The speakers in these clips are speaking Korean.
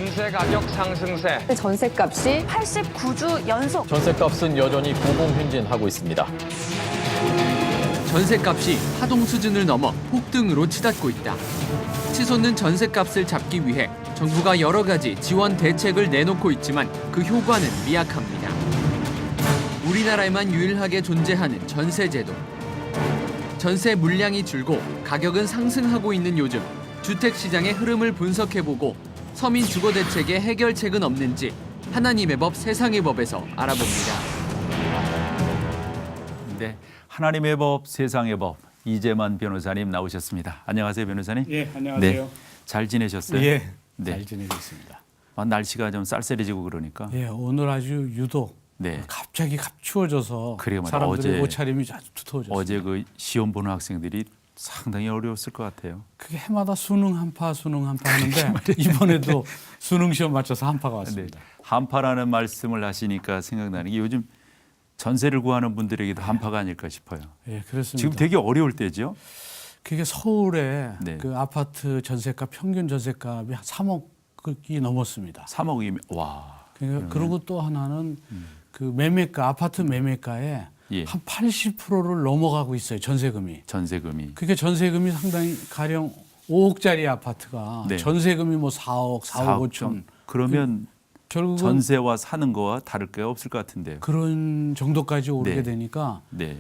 전세 가격 상승세. 전셋값이 89주 연속. 전셋값은 여전히 고공행진하고 있습니다. 전셋값이 파동 수준을 넘어 폭등으로 치닫고 있다. 치솟는 전셋값을 잡기 위해 정부가 여러 가지 지원 대책을 내놓고 있지만 그 효과는 미약합니다. 우리나라에만 유일하게 존재하는 전세제도. 전세 물량이 줄고 가격은 상승하고 있는 요즘 주택시장의 흐름을 분석해보고 서민 주거 대책의 해결책은 없는지 하나님의 법 세상의 법에서 알아봅니다. 네, 하나님의 법 세상의 법 이재만 변호사님 나오셨습니다. 안녕하세요, 변호사님. 예, 안녕하세요. 네, 잘 지내셨어요? 예, 네. 잘 지내고 있습니다. 날씨가 좀 쌀쌀해지고 그러니까. 예, 오늘 아주 유독 네. 갑자기 추워져서 그래요, 맞아요. 사람들의 어제- 옷차림이 아주 두터워졌어요. 어제 그 시험 보는 학생들이 상당히 어려웠을 것 같아요. 그게 해마다 수능 한파 하는데 이번에도 수능 시험 맞춰서 한파가 네. 왔습니다. 한파라는 말씀을 하시니까 생각나는 게 요즘 전세를 구하는 분들에게도 한파가 아닐까 싶어요. 예, 그렇습니다. 지금 되게 어려울 때죠. 그게 서울의 네. 그 아파트 전세가 평균 전세값이 한 3억이 넘었습니다. 3억이면 와. 그러니까 그리고 또 하나는 그 매매가 아파트 매매가에 예. 한 80%를 넘어가고 있어요. 전세금이. 전세금이. 그게 전세금이 상당히 가령 5억짜리 아파트가 네. 전세금이 뭐 4억, 4억 5천. 그러면 결국은 전세와 사는 거와 다를 게 없을 것 같은데요. 그런 정도까지 오르게 네. 되니까 네.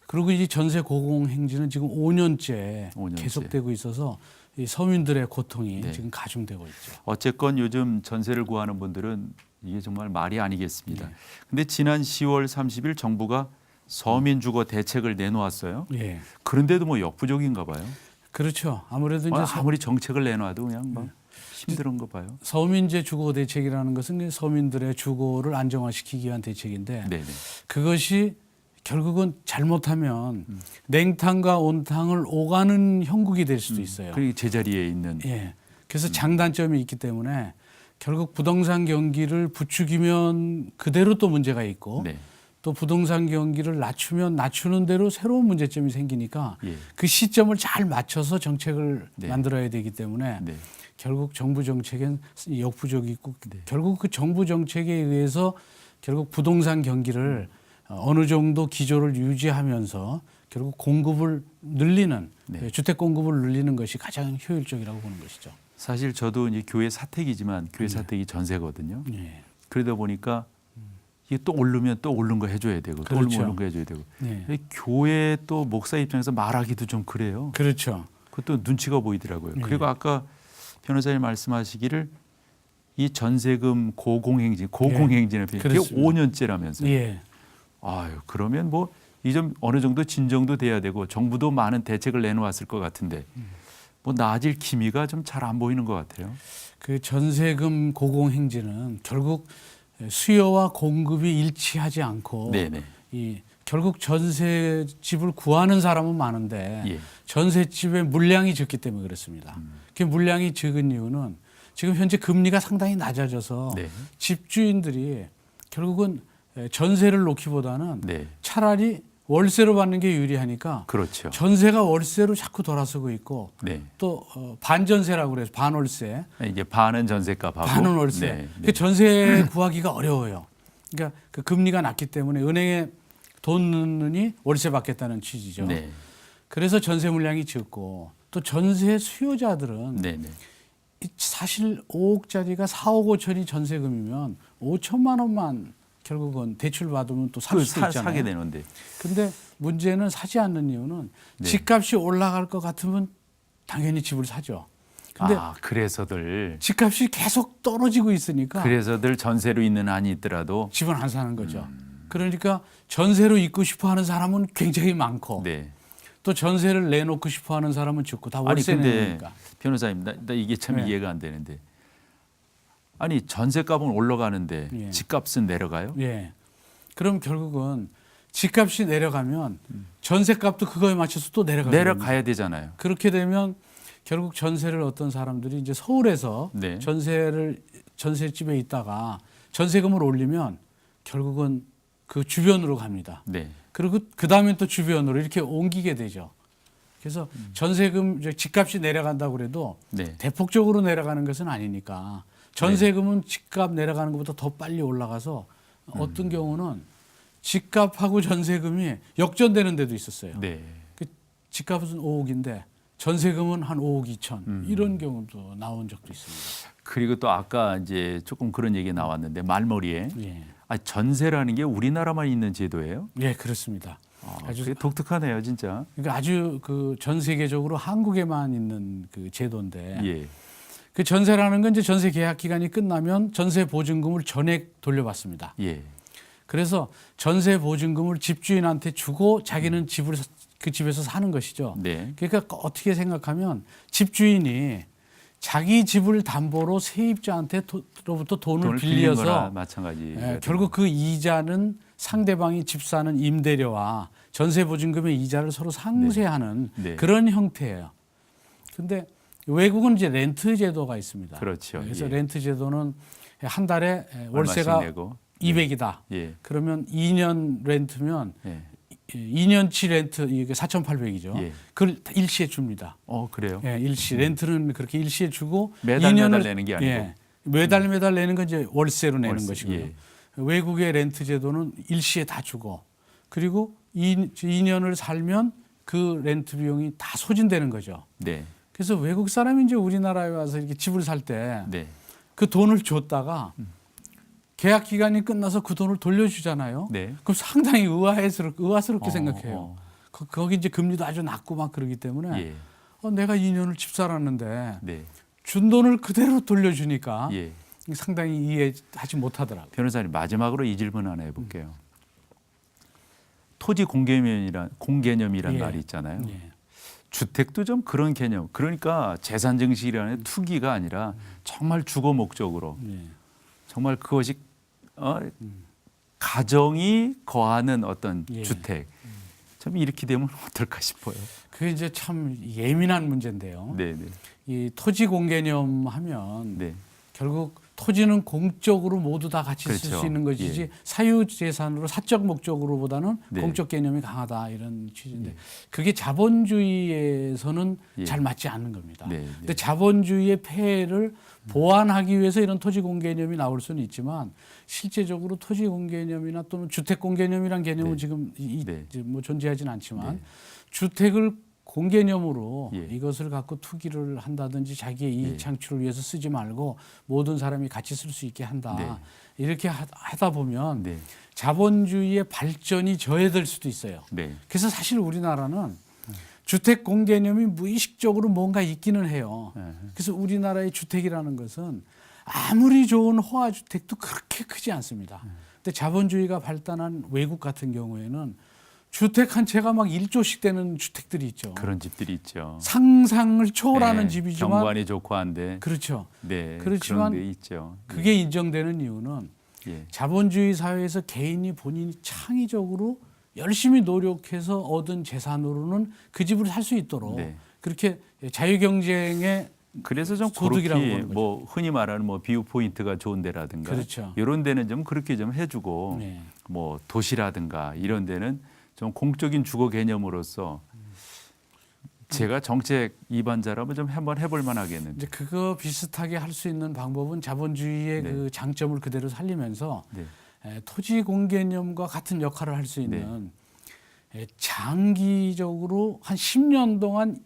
그리고 이 전세 고공행진은 지금 5년째 5년째. 계속되고 있어서 이 서민들의 고통이 네. 지금 가중되고 있죠. 어쨌건 요즘 전세를 구하는 분들은 이게 정말 말이 아니겠습니다. 근데 지난 10월 30일 정부가 서민 주거 대책을 내놓았어요. 예, 그런데도 뭐 역부족인가 봐요. 그렇죠. 아무래도 이제 아무리 정책을 내놔도 그냥 막 힘든 거 봐요. 서민제 주거 대책이라는 것은 서민들의 주거를 안정화시키기 위한 대책인데 네네. 그것이 결국은 잘못하면 냉탕과 온탕을 오가는 형국이 될 수도 있어요. 그리고 제자리에 있는 예. 그래서 장단점이 있기 때문에 결국 부동산 경기를 부추기면 그대로 또 문제가 있고 네. 또 부동산 경기를 낮추면 낮추는 대로 새로운 문제점이 생기니까 예. 그 시점을 잘 맞춰서 정책을 네. 만들어야 되기 때문에 네. 결국 정부 정책엔 역부족이 있고 네. 결국 그 정부 정책에 의해서 결국 부동산 경기를 어느 정도 기조를 유지하면서 결국 공급을 늘리는 네. 주택 공급을 늘리는 것이 가장 효율적이라고 보는 것이죠. 사실 저도 이제 교회 사택이지만 교회 사택이 전세거든요. 예. 그러다 보니까 이게 또 오르면 또 오른 거 해줘야 되고 또 그렇죠. 오르면 오른 거 해줘야 되고 네. 교회 또 목사 입장에서 말하기도 좀 그래요. 그렇죠. 그것도 눈치가 보이더라고요. 네. 그리고 아까 변호사님 말씀하시기를 이 전세금 고공행진의 그게 그렇습니다. 5년째라면서요. 예. 아유, 그러면 뭐 이 좀 어느 정도 진정도 돼야 되고 정부도 많은 대책을 내놓았을 것 같은데 뭐 나아질 기미가 좀 잘 안 보이는 것 같아요. 그 전세금 고공행진은 결국 수요와 공급이 일치하지 않고 네네. 이 결국 전세집을 구하는 사람은 많은데 예. 전세집의 물량이 적기 때문에 그렇습니다. 그 물량이 적은 이유는 지금 현재 금리가 상당히 낮아져서 네. 집주인들이 결국은 전세를 놓기보다는 네. 차라리 월세로 받는 게 유리하니까 그렇죠. 전세가 월세로 자꾸 돌아서고 있고 네. 또 반전세라고 그래서 반월세, 이제 반은 전세값하고 반은 월세. 네. 그 전세 구하기가 어려워요. 그러니까 그 금리가 낮기 때문에 은행에 돈 넣느니 월세 받겠다는 취지죠. 네. 그래서 전세 물량이 적고 또 전세 수요자들은 네. 네. 사실 5억짜리가 4억 5천이 전세금이면 5천만 원만 결국은 대출 받으면 또 살 수도 있잖아요. 사게 되는데. 근데 문제는 사지 않는 이유는 네. 집값이 올라갈 것 같으면 당연히 집을 사죠. 근데 그래서들 집값이 계속 떨어지고 있으니까 그래서들 전세로 있는 한이 있더라도 집은 안 사는 거죠. 그러니까 전세로 있고 싶어 하는 사람은 굉장히 많고 네. 또 전세를 내놓고 싶어 하는 사람은 적고 다 아니 월세 근데 내니까. 변호사님 나 이게 참 네. 이해가 안 되는데 아니 전세값은 올라가는데 예. 집값은 내려가요? 예. 그럼 결국은 집값이 내려가면 전세값도 그거에 맞춰서 또 내려가게 됩니다. 내려가야 되잖아요. 그렇게 되면 결국 전세를 어떤 사람들이 이제 서울에서 네. 전세집에 있다가 전세금을 올리면 결국은 그 주변으로 갑니다. 네. 그리고 그 다음에 또 주변으로 이렇게 옮기게 되죠. 그래서 전세금 집값이 내려간다고 그래도 네. 대폭적으로 내려가는 것은 아니니까 전세금은 집값 내려가는 것보다 더 빨리 올라가서 어떤 경우는 집값하고 전세금이 역전되는 데도 있었어요. 네. 그 집값은 5억인데 전세금은 한 5억 2천 이런 경우도 나온 적도 있습니다. 그리고 또 아까 이제 조금 그런 얘기 나왔는데 말머리에 예, 전세라는 게 우리나라만 있는 제도예요? 예 그렇습니다. 아주 그게 독특하네요, 진짜. 그러니까 아주 그 전 세계적으로 한국에만 있는 그 제도인데 예. 그 전세라는 건 이제 전세 계약 기간이 끝나면 전세 보증금을 전액 돌려받습니다. 예. 그래서 전세 보증금을 집주인한테 주고 자기는 집을 그 집에서 사는 것이죠. 네. 그러니까 어떻게 생각하면 집주인이 자기 집을 담보로 세입자한테로부터 돈을 빌린 빌려서 거나 마찬가지. 예, 결국 그 이자는 상대방이 집 사는 임대료와 전세 보증금의 이자를 서로 상쇄하는 네. 그런 형태예요. 근데 외국은 이제 렌트 제도가 있습니다. 그렇죠. 그래서 예. 렌트 제도는 한 달에 얼마씩 월세가 내고. 200이다. 예. 그러면 2년 렌트면 예. 2년치 렌트 이게 4,800이죠. 예. 그걸 일시에 줍니다. 그래요? 예, 일시 렌트는 그렇게 일시에 주고 매달 2년을 매달 내는 게 아니고. 예, 매달 내는 건 이제 월세로 내는 월세, 것이고요. 예. 외국의 렌트 제도는 일시에 다 주고 그리고 2년을 살면 그 렌트 비용이 다 소진되는 거죠. 네. 그래서 외국 사람이 이제 우리나라에 와서 이렇게 집을 살 때 그 네. 돈을 줬다가 계약 기간이 끝나서 그 돈을 돌려주잖아요. 네. 그럼 상당히 의아스럽게 어, 생각해요. 거기 이제 금리도 아주 낮고 막 그러기 때문에 예. 내가 2년을 집 살았는데 네. 준 돈을 그대로 돌려주니까 예. 상당히 이해하지 못하더라고요. 변호사님 마지막으로 이 질문 하나 해볼게요. 토지 공개념이란 예. 말이 있잖아요. 예. 주택도 좀 그런 개념. 그러니까 재산 증식이라는 투기가 아니라 정말 주거 목적으로 예. 정말 그것이 가정이 거하는 어떤 예. 주택. 참 이렇게 되면 어떨까 싶어요. 그게 이제 참 예민한 문제인데요. 네, 네, 이 토지 공개념 하면 네, 결국 토지는 공적으로 모두 다 같이 쓸 그렇죠. 수 있는 것이지 예. 사유재산으로 사적 목적으로보다는 네. 공적 개념이 강하다 이런 취지인데 예. 그게 자본주의에서는 예. 잘 맞지 않는 겁니다. 네, 네. 근데 자본주의의 폐해를 보완하기 위해서 이런 토지 공개념이 나올 수는 있지만 실제적으로 토지 공개념이나 또는 주택 공개념이란 개념은 네. 지금 네. 뭐 존재하지는 않지만 네. 주택을 공개념으로 예. 이것을 갖고 투기를 한다든지 자기의 이익 예. 창출을 위해서 쓰지 말고 모든 사람이 같이 쓸 수 있게 한다. 네. 이렇게 하다 보면 네, 자본주의의 발전이 저해될 수도 있어요. 네, 그래서 사실 우리나라는 주택 공개념이 무의식적으로 뭔가 있기는 해요. 네. 그래서 우리나라의 주택이라는 것은 아무리 좋은 호화주택도 그렇게 크지 않습니다. 근데 자본주의가 발달한 외국 같은 경우에는 주택 한 채가 막 1조씩 되는 주택들이 있죠. 그런 집들이 있죠. 상상을 초월하는 네, 집이지만 경관이 좋고 한데. 그렇죠. 네, 그렇지만 그런 데 있죠. 그게 인정되는 이유는 예. 자본주의 사회에서 개인이 본인이 창의적으로 열심히 노력해서 얻은 재산으로는 그 집을 살 수 있도록 네. 그렇게 자유 경쟁의 그래서 좀 소득이라고 그렇게 보는 거죠. 뭐 흔히 말하는 뭐 비유 포인트가 좋은 데라든가 그렇죠. 이런 데는 좀 그렇게 좀 해주고 네. 뭐 도시라든가 이런 데는 좀 공적인 주거 개념으로서 제가 정책 입안자라면 좀 한번 해볼 만하겠는데. 이제 그거 비슷하게 할 수 있는 방법은 자본주의의 네. 그 장점을 그대로 살리면서 네. 토지 공개념과 같은 역할을 할 수 있는 장기적으로 한 10년 동안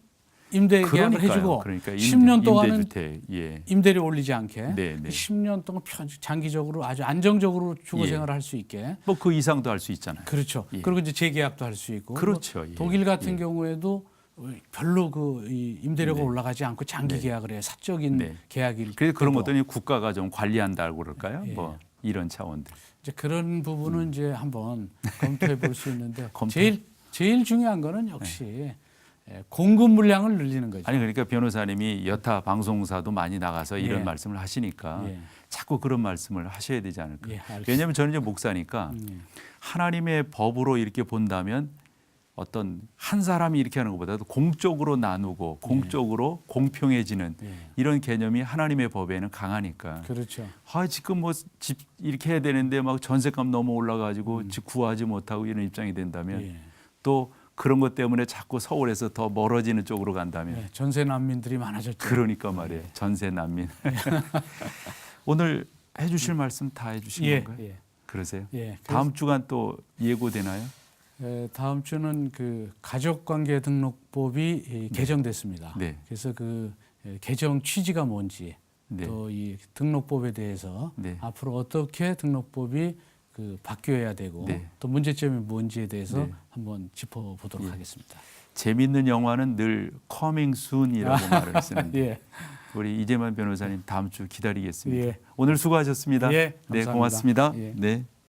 임대 계약을 그러니까요. 해주고 그러니까 10년 동안은 임대주택. 예. 임대료 올리지 않게 네, 네. 10년 동안 장기적으로 아주 안정적으로 주거 예. 생활을 할 수 있게 뭐 그 이상도 할 수 있잖아요. 그렇죠. 예. 그리고 이제 재계약도 할 수 있고 그렇죠. 뭐 예. 독일 같은 예. 경우에도 별로 이 임대료가 네. 올라가지 않고 장기 네. 계약을 해 사적인 네. 계약일 그래서 그런 때도 것들이 국가가 좀 관리한다고 그럴까요? 예. 뭐 이런 차원들. 이제 그런 부분은 이제 한번 검토해 볼 수 있는데 검토? 제일 중요한 거는 역시 공급 물량을 늘리는 거죠. 아니 그러니까 변호사님이 여타 방송사도 많이 나가서 이런 예. 말씀을 하시니까 예. 자꾸 그런 말씀을 하셔야 되지 않을까. 예, 알겠습니다. 왜냐하면 저는 이제 목사니까 하나님의 법으로 이렇게 본다면 어떤 한 사람이 이렇게 하는 것보다도 공적으로 나누고 공적으로 공평해지는 예. 이런 개념이 하나님의 법에는 강하니까. 그렇죠. 지금 뭐 집 이렇게 해야 되는데 막 전세값 너무 올라가지고 집 구하지 못하고 이런 입장이 된다면 예. 또 그런 것 때문에 자꾸 서울에서 더 멀어지는 쪽으로 간다면 전세 난민들이 많아졌죠. 그러니까 말이에요. 전세 난민. 오늘 해주실 말씀 다 해주신 예, 건가요? 예. 그러세요? 예. 다음 주간 또 예고되나요? 다음 주는 그 가족관계 등록법이 개정됐습니다. 네. 그래서 그 개정 취지가 뭔지 네. 또 이 등록법에 대해서 네. 앞으로 어떻게 등록법이 그 바뀌어야 되고 네. 또 문제점이 뭔지에 대해서 네. 한번 짚어보도록 예. 하겠습니다. 재밌는 영화는 늘 커밍 순이라고 말을 쓰는데 예. 우리 이재만 변호사님 다음 주 기다리겠습니다. 예. 오늘 수고하셨습니다. 예, 네, 감사합니다. 고맙습니다. 예. 네.